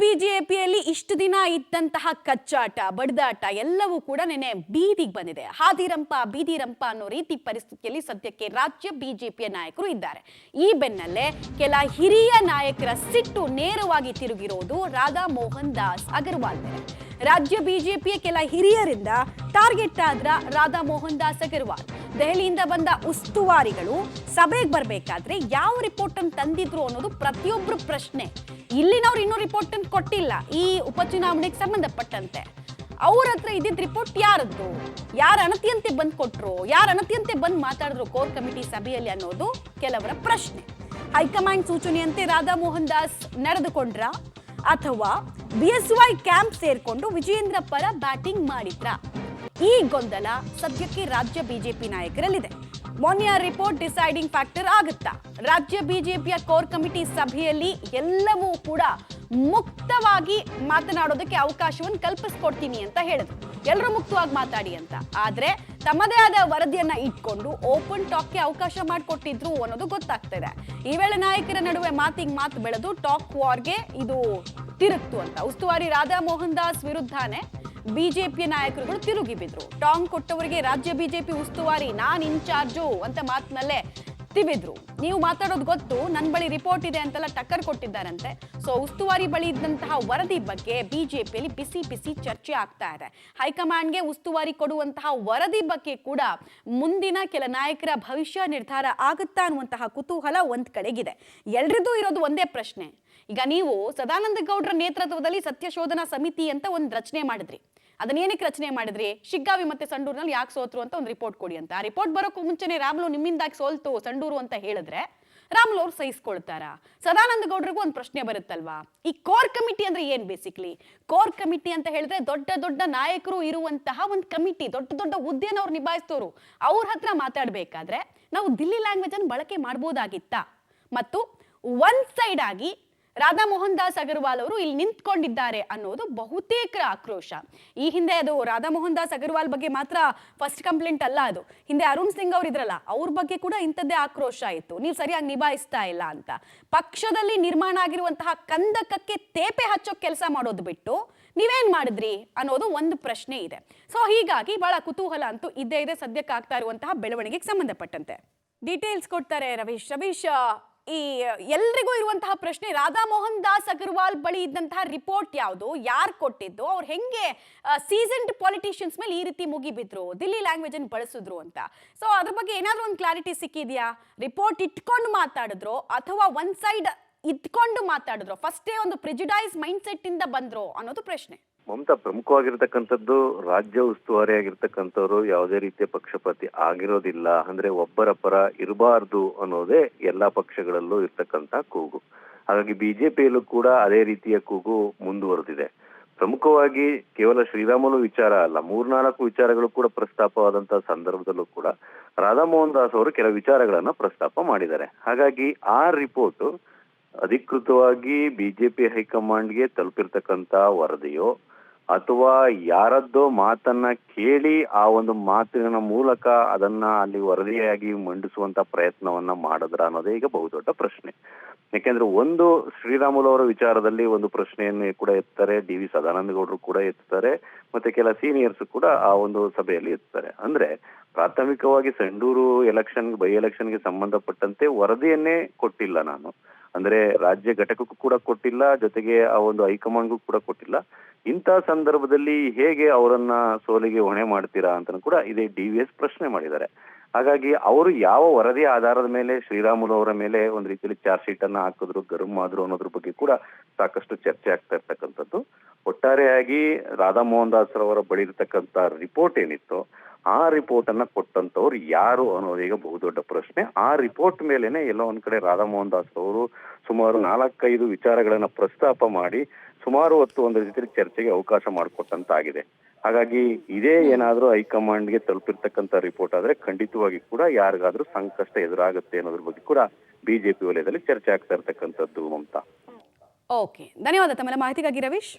ಬಿಜೆಪಿಯಲ್ಲಿ ಇಷ್ಟು ದಿನ ಇದ್ದಂತಹ ಕಚ್ಚಾಟ ಬಡದಾಟ ಎಲ್ಲವೂ ಕೂಡ ನೆನೆ ಬೀದಿಗೆ ಬಂದಿದೆ. ಬೀದಿರಂಪ ಅನ್ನೋ ರೀತಿ ಪರಿಸ್ಥಿತಿಯಲ್ಲಿ ಸದ್ಯಕ್ಕೆ ರಾಜ್ಯ ಬಿಜೆಪಿಯ ನಾಯಕರು ಇದ್ದಾರೆ. ಈ ಬೆನ್ನಲ್ಲೇ ಕೆಲ ಹಿರಿಯ ನಾಯಕರ ಸಿಟ್ಟು ನೇರವಾಗಿ ತಿರುಗಿರೋದು ರಾಧಾ ಮೋಹನ್ ದಾಸ್ ಅಗರ್ವಾಲ್ ಮೇಲೆ. ರಾಜ್ಯ ಬಿಜೆಪಿಯ ಕೆಲ ಹಿರಿಯರಿಂದ ಟಾರ್ಗೆಟ್ ಆದ್ರ ರಾಧಾ ಮೋಹನ್ ದಾಸ್ ಅಗರ್ವಾಲ್. ದೆಹಲಿಯಿಂದ ಬಂದ ಉಸ್ತುವಾರಿಗಳು ಸಭೆಗೆ ಬರಬೇಕಾದ್ರೆ ಯಾವ ರಿಪೋರ್ಟ್ ಅನ್ನು ತಂದಿದ್ರು ಅನ್ನೋದು ಪ್ರತಿಯೊಬ್ಬರು ಪ್ರಶ್ನೆ. ಇಲ್ಲಿನವ್ರು ಇನ್ನೂ ರಿಪೋರ್ಟ್ ಅನ್ನು ಕೊಟ್ಟಿಲ್ಲ. ಈ ಉಪಚುನಾವಣೆಗೆ ಸಂಬಂಧಪಟ್ಟಂತೆ ಅವ್ರ ಹತ್ರ ಇದ್ದಿದ್ದ ರಿಪೋರ್ಟ್ ಯಾರದ್ದು, ಯಾರ ಅಣತಿಯಂತೆ ಬಂದ್ ಕೊಟ್ರು, ಯಾರ ಅಣತಿಯಂತೆ ಬಂದ್ ಮಾತಾಡಿದ್ರು ಕೋರ್ ಕಮಿಟಿ ಸಭೆಯಲ್ಲಿ ಅನ್ನೋದು ಕೆಲವರ ಪ್ರಶ್ನೆ. ಹೈಕಮಾಂಡ್ ಸೂಚನೆಯಂತೆ ರಾಧಾ ಮೋಹನ್ ದಾಸ್ ನಡೆದುಕೊಂಡ್ರ ಅಥವಾ ಬಿಎಸ್ವೈ ಕ್ಯಾಂಪ್ ಸೇರ್ಕೊಂಡು ವಿಜಯೇಂದ್ರ ಪರ ಬ್ಯಾಟಿಂಗ್ ಮಾಡಿದ್ರ? ಈ ಗೊಂದಲ ಸದ್ಯಕ್ಕೆ ರಾಜ್ಯ ಬಿಜೆಪಿ ನಾಯಕರಲ್ಲಿದೆ. ಮೊನ್ನೆ ರಿಪೋರ್ಟ್ ಡಿಸೈಡಿಂಗ್ ಫ್ಯಾಕ್ಟರ್ ಆಗುತ್ತಾ? ರಾಜ್ಯ ಬಿಜೆಪಿಯ ಕೋರ್ ಕಮಿಟಿ ಸಭೆಯಲ್ಲಿ ಎಲ್ಲವೂ ಕೂಡ ಮುಕ್ತವಾಗಿ ಮಾತನಾಡೋದಕ್ಕೆ ಅವಕಾಶವನ್ನು ಕಲ್ಪಿಸ್ಕೊಡ್ತೀನಿ ಅಂತ ಹೇಳಿದ್ರು. ಎಲ್ಲರೂ ಮುಕ್ತವಾಗಿ ಮಾತಾಡಿ ಅಂತ. ಆದ್ರೆ ತಮ್ಮದೇ ಆದ ವರದಿಯನ್ನ ಇಟ್ಕೊಂಡು ಓಪನ್ ಟಾಕ್ಗೆ ಅವಕಾಶ ಮಾಡಿಕೊಟ್ಟಿದ್ರು ಅನ್ನೋದು ಗೊತ್ತಾಗ್ತಿದೆ. ಈ ವೇಳೆ ನಾಯಕರ ನಡುವೆ ಮಾತಿಗೆ ಮಾತು ಬೆಳೆದು ಟಾಕ್ ವಾರ್ಗೆ ಇದು ತಿರುಗ್ತು ಅಂತ. ಉಸ್ತುವಾರಿ ರಾಧಾ ಮೋಹನ್ ದಾಸ್ ವಿರುದ್ಧನೇ ಬಿಜೆಪಿಯ ನಾಯಕರುಗಳು ತಿರುಗಿ ಬಿದ್ರು. ಟಾಂಗ್ ಕೊಟ್ಟವರಿಗೆ ರಾಜ್ಯ ಬಿಜೆಪಿ ಉಸ್ತುವಾರಿ ನಾನ್ ಇನ್ಚಾರ್ಜು ಅಂತ ಮಾತಿನಲ್ಲೇ ತಿವಿದ್ರು. ನೀವು ಮಾತಾಡೋದು ಗೊತ್ತು, ನನ್ನ ಬಳಿ ರಿಪೋರ್ಟ್ ಇದೆ ಅಂತೆಲ್ಲ ಟಕ್ಕರ್ ಕೊಟ್ಟಿದ್ದಾರಂತೆ. ಸೊ ಉಸ್ತುವಾರಿ ಬಳಿ ಇದ್ದಂತಹ ವರದಿ ಬಗ್ಗೆ ಬಿಜೆಪಿಯಲ್ಲಿ ಬಿಸಿ ಬಿಸಿ ಚರ್ಚೆ ಆಗ್ತಾ ಇದೆ. ಹೈಕಮಾಂಡ್ಗೆ ಉಸ್ತುವಾರಿ ಕೊಡುವಂತಹ ವರದಿ ಬಗ್ಗೆ ಕೂಡ ಮುಂದಿನ ಕೆಲ ನಾಯಕರ ಭವಿಷ್ಯ ನಿರ್ಧಾರ ಆಗುತ್ತಾ ಅನ್ನುವಂತಹ ಕುತೂಹಲ ಒಂದ್ ಕಡೆಗಿದೆ. ಎಲ್ರಿಗೂ ಇರೋದು ಒಂದೇ ಪ್ರಶ್ನೆ. ಈಗ ನೀವು ಸದಾನಂದ ಗೌಡ್ರ ನೇತೃತ್ವದಲ್ಲಿ ಸತ್ಯಶೋಧನಾ ಸಮಿತಿ ಅಂತ ಒಂದು ರಚನೆ ಮಾಡಿದ್ರಿ. ಅದನ್ನೇನಕ್ಕೆ ರಚನೆ ಮಾಡಿದ್ರಿ? ಶಿಗ್ಗಾವಿ ಮತ್ತೆ ಸಂಡೂರಿನಲ್ಲಿ ಯಾಕೆ ಸೋತ್ರು ಅಂತ ಒಂದು ರಿಪೋರ್ಟ್ ಕೊಡಿ ಅಂತ. ಆ ರಿಪೋರ್ಟ್ ಬರೋಕ್ಕೂ ಮುಂಚೆನೆ ರಾಮುಲು ನಿಮ್ಮಿಂದಾಗಿ ಸೋಲ್ತು ಸಂಡೂರು ಅಂತ ಹೇಳಿದ್ರೆ ರಾಮುಲು ಅವ್ರು ಸಹಿಸ್ಕೊಳ್ತಾರ? ಸದಾನಂದ ಗೌಡ್ರಿಗೂ ಒಂದು ಪ್ರಶ್ನೆ ಬರುತ್ತಲ್ವಾ, ಈ ಕೋರ್ ಕಮಿಟಿ ಅಂದ್ರೆ ಏನ್? ಬೇಸಿಕ್ಲಿ ಕೋರ್ ಕಮಿಟಿ ಅಂತ ಹೇಳಿದ್ರೆ ದೊಡ್ಡ ದೊಡ್ಡ ನಾಯಕರು ಇರುವಂತಹ ಒಂದು ಕಮಿಟಿ, ದೊಡ್ಡ ದೊಡ್ಡ ಹುದ್ದೆಯನ್ನು ಅವ್ರು ನಿಭಾಯಿಸ್ತವ್ರು. ಅವ್ರ ಹತ್ರ ಮಾತಾಡ್ಬೇಕಾದ್ರೆ ನಾವು ದಿಲ್ಲಿ ಲ್ಯಾಂಗ್ವೇಜ್ ಅನ್ನು ಬಳಕೆ ಮಾಡ್ಬೋದಾಗಿತ್ತ? ಮತ್ತು ಒನ್ ಸೈಡ್ ಆಗಿ ರಾಧಾ ಮೋಹನ್ ದಾಸ್ ಅಗರ್ವಾಲ್ ಅವರು ಇಲ್ಲಿ ನಿಂತ್ಕೊಂಡಿದ್ದಾರೆ ಅನ್ನೋದು ಬಹುತೇಕರ ಆಕ್ರೋಶ. ಈ ಹಿಂದೆ ಅದು ರಾಧಾ ಮೋಹನ್ ದಾಸ್ ಅಗರ್ವಾಲ್ ಬಗ್ಗೆ ಮಾತ್ರ ಫಸ್ಟ್ ಕಂಪ್ಲೇಂಟ್ ಅಲ್ಲ, ಅದು ಹಿಂದೆ ಅರುಣ್ ಸಿಂಗ್ ಅವ್ರು ಇದ್ರಲ್ಲ, ಅವ್ರ ಬಗ್ಗೆ ಕೂಡ ಇಂಥದ್ದೇ ಆಕ್ರೋಶ ಇತ್ತು, ನೀವು ಸರಿಯಾಗಿ ನಿಭಾಯಿಸ್ತಾ ಇಲ್ಲ ಅಂತ. ಪಕ್ಷದಲ್ಲಿ ನಿರ್ಮಾಣ ಆಗಿರುವಂತಹ ಕಂದಕಕ್ಕೆ ತೇಪೆ ಹಚ್ಚೋ ಕೆಲಸ ಮಾಡೋದು ಬಿಟ್ಟು ನೀವೇನ್ ಮಾಡಿದ್ರಿ ಅನ್ನೋದು ಒಂದು ಪ್ರಶ್ನೆ ಇದೆ. ಸೊ ಹೀಗಾಗಿ ಬಹಳ ಕುತೂಹಲ ಅಂತೂ ಇದ್ದೇ ಇದೆ ಸದ್ಯಕ್ಕೆ ಆಗ್ತಾ ಇರುವಂತಹ ಬೆಳವಣಿಗೆಗೆ ಸಂಬಂಧಪಟ್ಟಂತೆ. ಡೀಟೇಲ್ಸ್ ಕೊಡ್ತಾರೆ ರವೀಶ್. ಈ ಎಲ್ರಿಗೂ ಇರುವಂತಹ ಪ್ರಶ್ನೆ, ರಾಧಾ ಮೋಹನ್ ದಾಸ್ ಅಗರ್ವಾಲ್ ಬಳಿ ಇದ್ದಂತಹ ರಿಪೋರ್ಟ್ ಯಾವುದು, ಯಾರು ಕೊಟ್ಟಿದ್ದು, ಅವ್ರು ಹೆಂಗೆ ಸೀಸನ್ಡ್ ಪಾಲಿಟಿಷಿಯನ್ಸ್ ಮೇಲೆ ಈ ರೀತಿ ಮುಗಿಬಿದ್ರು, ದಿಲ್ಲಿ ಲ್ಯಾಂಗ್ವೇಜ್ ಅನ್ನು ಬಳಸಿದ್ರು ಅಂತ. ಸೊ ಅದ್ರ ಬಗ್ಗೆ ಏನಾದ್ರೂ ಒಂದು ಕ್ಲಾರಿಟಿ ಸಿಕ್ಕಿದ್ಯಾ? ರಿಪೋರ್ಟ್ ಇಟ್ಕೊಂಡು ಮಾತಾಡಿದ್ರು ಅಥವಾ ಒನ್ ಸೈಡ್ ಇಟ್ಕೊಂಡು ಮಾತಾಡಿದ್ರು? ಫಸ್ಟೇ ಒಂದು ಪ್ರೆಜುಡೈಸ್ ಮೈಂಡ್ ಸೆಟ್ ಇಂದ ಬಂದ್ರು ಅನ್ನೋದು ಪ್ರಶ್ನೆ. ಮಮತಾ, ಪ್ರಮುಖವಾಗಿರ್ತಕ್ಕಂಥದ್ದು ರಾಜ್ಯ ಉಸ್ತುವಾರಿ ಆಗಿರ್ತಕ್ಕಂಥವ್ರು ಯಾವುದೇ ರೀತಿಯ ಪಕ್ಷಪಾತಿ ಆಗಿರೋದಿಲ್ಲ. ಅಂದ್ರೆ ಒಬ್ಬರ ಪರ ಇರಬಾರ್ದು ಅನ್ನೋದೇ ಎಲ್ಲಾ ಪಕ್ಷಗಳಲ್ಲೂ ಇರ್ತಕ್ಕಂಥ ಕೂಗು. ಹಾಗಾಗಿ ಬಿಜೆಪಿಯಲ್ಲೂ ಕೂಡ ಅದೇ ರೀತಿಯ ಕೂಗು ಮುಂದುವರೆದಿದೆ. ಪ್ರಮುಖವಾಗಿ ಕೇವಲ ಶ್ರೀರಾಮುಲು ವಿಚಾರ ಅಲ್ಲ, 3-4 ವಿಚಾರಗಳು ಕೂಡ ಪ್ರಸ್ತಾಪವಾದಂತಹ ಸಂದರ್ಭದಲ್ಲೂ ಕೂಡ ರಾಧಾ ಮೋಹನ್ ದಾಸ್ ಅವರು ಕೆಲವು ವಿಚಾರಗಳನ್ನ ಪ್ರಸ್ತಾಪ ಮಾಡಿದ್ದಾರೆ. ಹಾಗಾಗಿ ಆ ರಿಪೋರ್ಟ್ ಅಧಿಕೃತವಾಗಿ ಬಿಜೆಪಿ ಹೈಕಮಾಂಡ್ಗೆ ತಲುಪಿರ್ತಕ್ಕಂತ ವರದಿಯೋ ಅಥವಾ ಯಾರದ್ದೋ ಮಾತನ್ನ ಕೇಳಿ ಆ ಒಂದು ಮಾತಿನ ಮೂಲಕ ಅದನ್ನ ಅಲ್ಲಿ ವರದಿಯಾಗಿ ಮಂಡಿಸುವಂತ ಪ್ರಯತ್ನವನ್ನ ಮಾಡಿದ್ರ ಅನ್ನೋದೇ ಈಗ ಬಹುದೊಡ್ಡ ಪ್ರಶ್ನೆ. ಯಾಕೆಂದ್ರೆ ಒಂದು ಶ್ರೀರಾಮುಲು ಅವರ ವಿಚಾರದಲ್ಲಿ ಒಂದು ಪ್ರಶ್ನೆಯನ್ನು ಕೂಡ ಎತ್ತಾರೆ, ಡಿ.ವಿ. ಸದಾನಂದ ಗೌಡರು ಕೂಡ ಎತ್ತಾರೆ, ಮತ್ತೆ ಕೆಲ ಸೀನಿಯರ್ಸ್ ಕೂಡ ಆ ಒಂದು ಸಭೆಯಲ್ಲಿ ಎತ್ತಾರೆ. ಅಂದ್ರೆ ಪ್ರಾಥಮಿಕವಾಗಿ ಸಂಡೂರು ಬೈ ಎಲೆಕ್ಷನ್ಗೆ ಸಂಬಂಧಪಟ್ಟಂತೆ ವರದಿಯನ್ನೇ ಕೊಟ್ಟಿಲ್ಲ ನಾನು, ಅಂದ್ರೆ ರಾಜ್ಯ ಘಟಕಕ್ಕೂ ಕೂಡ ಕೊಟ್ಟಿಲ್ಲ, ಜೊತೆಗೆ ಆ ಒಂದು ಹೈಕಮಾಂಡ್ಗೂ ಕೂಡ ಕೊಟ್ಟಿಲ್ಲ. ಇಂಥ ಸಂದರ್ಭದಲ್ಲಿ ಹೇಗೆ ಅವರನ್ನ ಸೋಲಿಗೆ ಹೊಣೆ ಮಾಡ್ತೀರಾ ಅಂತ ಕೂಡ ಇದೇ ಡಿ.ವಿ.ಎಸ್ ಪ್ರಶ್ನೆ ಮಾಡಿದ್ದಾರೆ. ಹಾಗಾಗಿ ಅವರು ಯಾವ ವರದಿಯ ಆಧಾರದ ಮೇಲೆ ಶ್ರೀರಾಮುಲು ಅವರ ಮೇಲೆ ಒಂದು ರೀತಿಯಲ್ಲಿ ಚಾರ್ಜ್ ಶೀಟ್ ಅನ್ನ ಹಾಕಿದ್ರು, ಗರಂ ಆದ್ರು ಅನ್ನೋದ್ರ ಬಗ್ಗೆ ಕೂಡ ಸಾಕಷ್ಟು ಚರ್ಚೆ ಆಗ್ತಾ ಇರ್ತಕ್ಕಂಥದ್ದು. ಒಟ್ಟಾರೆಯಾಗಿ ರಾಧಾ ಮೋಹನ್ ದಾಸ್ ಅವರ ಬಳಿ ಇರ್ತಕ್ಕಂಥ ರಿಪೋರ್ಟ್ ಏನಿತ್ತು, ಆ ರಿಪೋರ್ಟ್ ಅನ್ನ ಕೊಟ್ಟಂತವ್ರು ಯಾರು ಅನ್ನೋದು ಈಗ ಬಹುದೊಡ್ಡ ಪ್ರಶ್ನೆ. ಆ ರಿಪೋರ್ಟ್ ಮೇಲೆನೆ ಎಲ್ಲೋ ಒಂದ್ ಕಡೆ ರಾಧಾ ಮೋಹನ್ ದಾಸ್ ಅವರು ಸುಮಾರು 4-5 ವಿಚಾರಗಳನ್ನ ಪ್ರಸ್ತಾಪ ಮಾಡಿ ಸುಮಾರು ಹೊತ್ತು ಒಂದು ರೀತಿಯಲ್ಲಿ ಚರ್ಚೆಗೆ ಅವಕಾಶ ಮಾಡಿಕೊಟ್ಟಂತಾಗಿದೆ. ಹಾಗಾಗಿ ಇದೇ ಏನಾದ್ರೂ ಹೈಕಮಾಂಡ್ಗೆ ತಲುಪಿರ್ತಕ್ಕಂಥ ರಿಪೋರ್ಟ್ ಆದ್ರೆ ಖಂಡಿತವಾಗಿ ಕೂಡ ಯಾರಿಗಾದ್ರೂ ಸಂಕಷ್ಟ ಎದುರಾಗುತ್ತೆ ಅನ್ನೋದ್ರ ಬಗ್ಗೆ ಕೂಡ ಬಿಜೆಪಿ ವಲಯದಲ್ಲಿ ಚರ್ಚೆ ಆಗ್ತಾ ಇರ್ತಕ್ಕಂಥದ್ದು. ಮಮತಾ, ಓಕೆ, ಧನ್ಯವಾದ ತಮ್ಮೆಲ್ಲ ಮಾಹಿತಿಗಾಗಿ ರವೀಶ್.